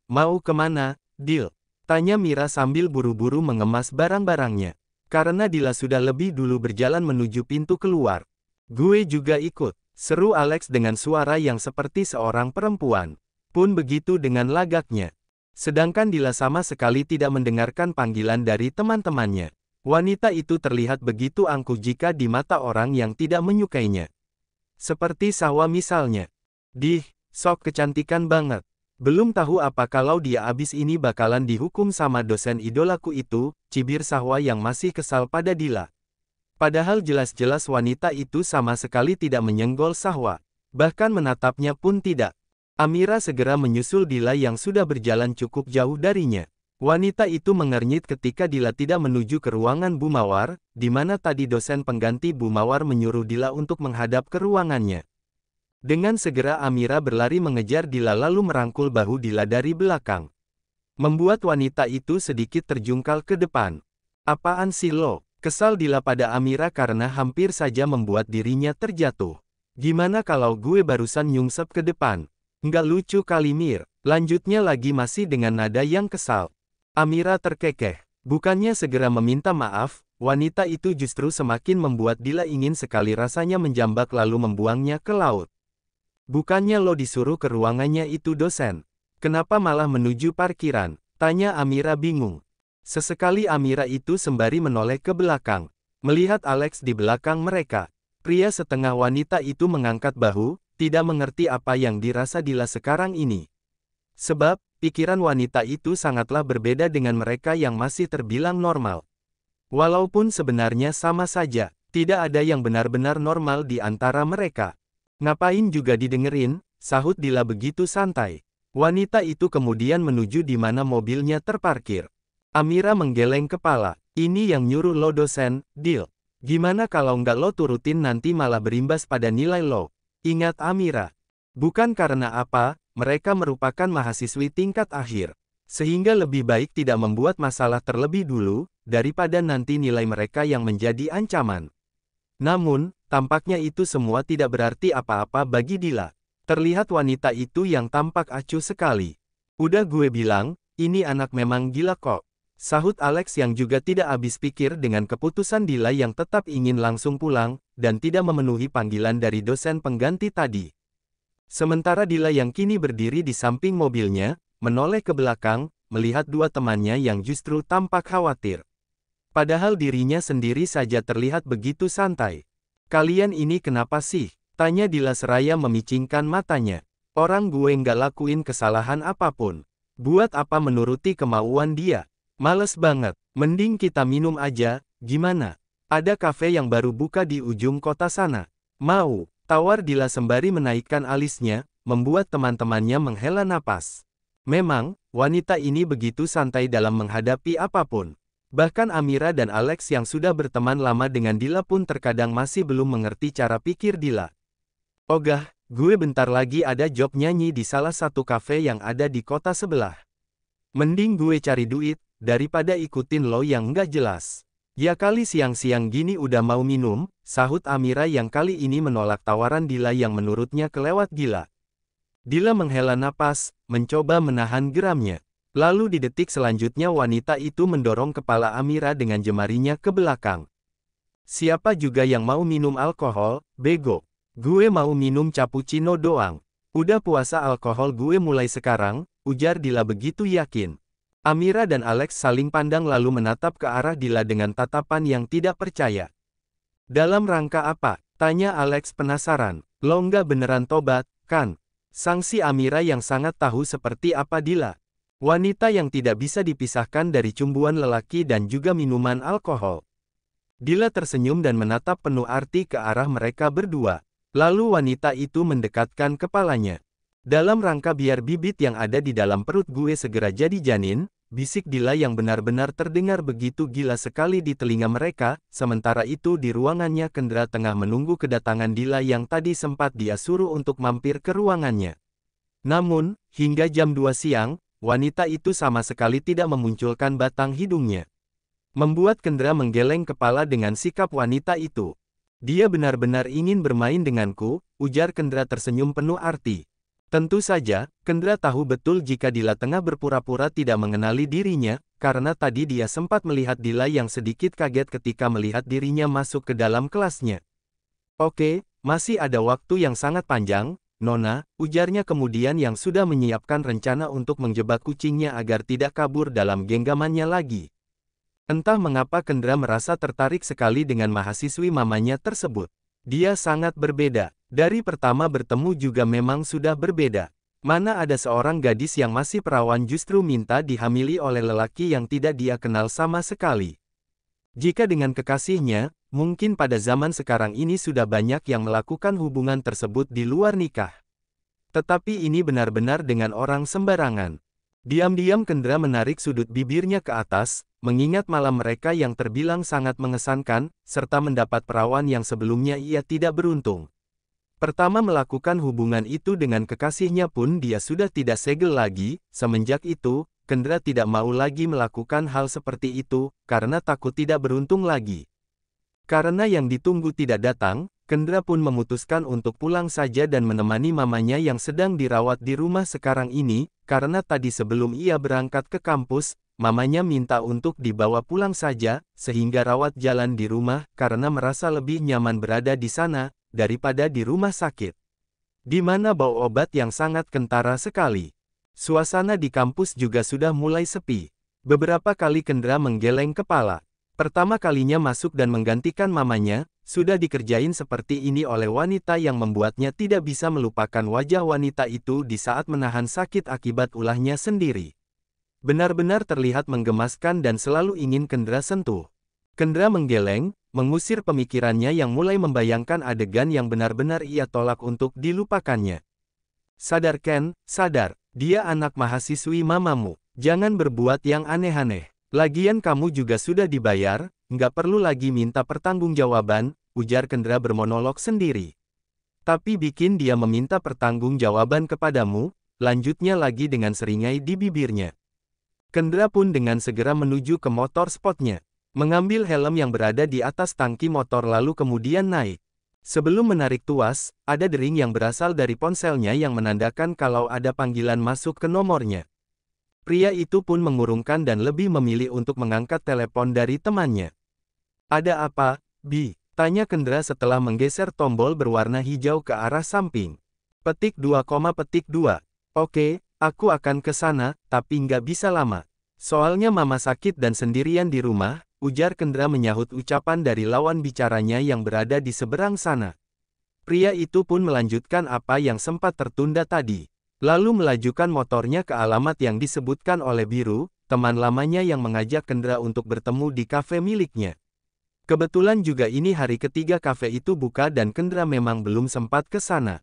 Mau kemana, Dil? Tanya Mira sambil buru-buru mengemas barang-barangnya. Karena Dila sudah lebih dulu berjalan menuju pintu keluar. Gue juga ikut, seru Alex dengan suara yang seperti seorang perempuan. Pun begitu dengan lagaknya. Sedangkan Dila sama sekali tidak mendengarkan panggilan dari teman-temannya. Wanita itu terlihat begitu angkuh jika di mata orang yang tidak menyukainya. Seperti Sahwa misalnya. Sok kecantikan banget. Belum tahu apa kalau dia abis ini bakalan dihukum sama dosen idolaku itu, cibir Sahwa yang masih kesal pada Dila. Padahal jelas-jelas wanita itu sama sekali tidak menyenggol Sahwa. Bahkan menatapnya pun tidak. Amira segera menyusul Dila yang sudah berjalan cukup jauh darinya. Wanita itu mengernyit ketika Dila tidak menuju ke ruangan Bu Mawar, di mana tadi dosen pengganti Bu Mawar menyuruh Dila untuk menghadap ke ruangannya. Dengan segera Amira berlari mengejar Dila lalu merangkul bahu Dila dari belakang. Membuat wanita itu sedikit terjungkal ke depan. Apaan sih lo? Kesal Dila pada Amira karena hampir saja membuat dirinya terjatuh. Gimana kalau gue barusan nyungsep ke depan? Nggak lucu kali Mir. Lanjutnya lagi masih dengan nada yang kesal. Amira terkekeh. Bukannya segera meminta maaf, wanita itu justru semakin membuat Dila ingin sekali rasanya menjambak lalu membuangnya ke laut. Bukannya lo disuruh ke ruangannya itu dosen? Kenapa malah menuju parkiran? Tanya Amira bingung. Sesekali Amira itu sembari menoleh ke belakang. Melihat Alex di belakang mereka. Pria setengah wanita itu mengangkat bahu, tidak mengerti apa yang dirasa Dila sekarang ini. Sebab, pikiran wanita itu sangatlah berbeda dengan mereka yang masih terbilang normal. Walaupun sebenarnya sama saja, tidak ada yang benar-benar normal di antara mereka. Ngapain juga didengerin, sahut Dila begitu santai. Wanita itu kemudian menuju di mana mobilnya terparkir. Amira menggeleng kepala. Ini yang nyuruh lo dosen, Dil. Gimana kalau nggak lo turutin nanti malah berimbas pada nilai lo. Ingat Amira. Bukan karena apa, mereka merupakan mahasiswi tingkat akhir. Sehingga lebih baik tidak membuat masalah terlebih dulu, daripada nanti nilai mereka yang menjadi ancaman. Namun, tampaknya itu semua tidak berarti apa-apa bagi Dila. Terlihat wanita itu yang tampak acuh sekali. Udah gue bilang, ini anak memang gila kok. Sahut Alex yang juga tidak habis pikir dengan keputusan Dila yang tetap ingin langsung pulang, dan tidak memenuhi panggilan dari dosen pengganti tadi. Sementara Dila yang kini berdiri di samping mobilnya, menoleh ke belakang, melihat dua temannya yang justru tampak khawatir. Padahal dirinya sendiri saja terlihat begitu santai. Kalian ini kenapa sih? Tanya Dila seraya memicingkan matanya. Orang gue nggak lakuin kesalahan apapun. Buat apa menuruti kemauan dia? Males banget. Mending kita minum aja, gimana? Ada kafe yang baru buka di ujung kota sana. Mau? Tawar Dila sembari menaikkan alisnya, membuat teman-temannya menghela napas. Memang, wanita ini begitu santai dalam menghadapi apapun. Bahkan Amira dan Alex yang sudah berteman lama dengan Dila pun terkadang masih belum mengerti cara pikir Dila. Ogah, gue bentar lagi ada job nyanyi di salah satu kafe yang ada di kota sebelah. Mending gue cari duit, daripada ikutin lo yang nggak jelas. Ya kali siang-siang gini udah mau minum, sahut Amira yang kali ini menolak tawaran Dila yang menurutnya kelewat gila. Dila menghela napas, mencoba menahan geramnya. Lalu di detik selanjutnya wanita itu mendorong kepala Amira dengan jemarinya ke belakang. Siapa juga yang mau minum alkohol, bego? Gue mau minum cappuccino doang. Udah puasa alkohol gue mulai sekarang, ujar Dila begitu yakin. Amira dan Alex saling pandang lalu menatap ke arah Dila dengan tatapan yang tidak percaya. Dalam rangka apa? Tanya Alex penasaran. Lo nggak beneran tobat, kan? Sangsi Amira yang sangat tahu seperti apa Dila. Wanita yang tidak bisa dipisahkan dari cumbuan lelaki dan juga minuman alkohol. Dila tersenyum dan menatap penuh arti ke arah mereka berdua. Lalu wanita itu mendekatkan kepalanya. Dalam rangka biar bibit yang ada di dalam perut gue segera jadi janin, bisik Dila yang benar-benar terdengar begitu gila sekali di telinga mereka, sementara itu di ruangannya Kendra tengah menunggu kedatangan Dila yang tadi sempat dia suruh untuk mampir ke ruangannya. Namun, hingga jam 2 siang, wanita itu sama sekali tidak memunculkan batang hidungnya. Membuat Kendra menggeleng kepala dengan sikap wanita itu. Dia benar-benar ingin bermain denganku, ujar Kendra tersenyum penuh arti. Tentu saja, Kendra tahu betul jika Dila tengah berpura-pura tidak mengenali dirinya, karena tadi dia sempat melihat Dila yang sedikit kaget ketika melihat dirinya masuk ke dalam kelasnya. Oke, masih ada waktu yang sangat panjang, Nona, ujarnya kemudian yang sudah menyiapkan rencana untuk menjebak kucingnya agar tidak kabur dalam genggamannya lagi. Entah mengapa Kendra merasa tertarik sekali dengan mahasiswi mamanya tersebut. Dia sangat berbeda. Dari pertama bertemu juga memang sudah berbeda. Mana ada seorang gadis yang masih perawan justru minta dihamili oleh lelaki yang tidak dia kenal sama sekali. Jika dengan kekasihnya, mungkin pada zaman sekarang ini sudah banyak yang melakukan hubungan tersebut di luar nikah. Tetapi ini benar-benar dengan orang sembarangan. Diam-diam Kendra menarik sudut bibirnya ke atas, mengingat malam mereka yang terbilang sangat mengesankan, serta mendapat perawan yang sebelumnya ia tidak beruntung. Pertama melakukan hubungan itu dengan kekasihnya pun dia sudah tidak segel lagi, semenjak itu, Kendra tidak mau lagi melakukan hal seperti itu, karena takut tidak beruntung lagi. Karena yang ditunggu tidak datang, Kendra pun memutuskan untuk pulang saja dan menemani mamanya yang sedang dirawat di rumah sekarang ini, karena tadi sebelum ia berangkat ke kampus, mamanya minta untuk dibawa pulang saja, sehingga rawat jalan di rumah, karena merasa lebih nyaman berada di sana, daripada di rumah sakit. Di mana bau obat yang sangat kentara sekali. Suasana di kampus juga sudah mulai sepi. Beberapa kali Kendra menggeleng kepala. Pertama kalinya masuk dan menggantikan mamanya, sudah dikerjain seperti ini oleh wanita yang membuatnya tidak bisa melupakan wajah wanita itu di saat menahan sakit akibat ulahnya sendiri. Benar-benar terlihat menggemaskan dan selalu ingin Kendra sentuh. Kendra menggeleng, mengusir pemikirannya yang mulai membayangkan adegan yang benar-benar ia tolak untuk dilupakannya. Sadar Ken, sadar, dia anak mahasiswi mamamu, jangan berbuat yang aneh-aneh. Lagian kamu juga sudah dibayar, nggak perlu lagi minta pertanggungjawaban, ujar Kendra bermonolog sendiri. Tapi bikin dia meminta pertanggungjawaban kepadamu, lanjutnya lagi dengan seringai di bibirnya. Kendra pun dengan segera menuju ke motor spotnya, mengambil helm yang berada di atas tangki motor lalu kemudian naik. Sebelum menarik tuas, ada dering yang berasal dari ponselnya yang menandakan kalau ada panggilan masuk ke nomornya. Pria itu pun mengurungkan dan lebih memilih untuk mengangkat telepon dari temannya. Ada apa, Bi? Tanya Kendra setelah menggeser tombol berwarna hijau ke arah samping. Petik 2, petik 2. Oke, aku akan ke sana, tapi nggak bisa lama. Soalnya mama sakit dan sendirian di rumah, ujar Kendra menyahut ucapan dari lawan bicaranya yang berada di seberang sana. Pria itu pun melanjutkan apa yang sempat tertunda tadi. Lalu melajukan motornya ke alamat yang disebutkan oleh Biru, teman lamanya yang mengajak Kendra untuk bertemu di kafe miliknya. Kebetulan juga ini hari ketiga kafe itu buka dan Kendra memang belum sempat ke sana.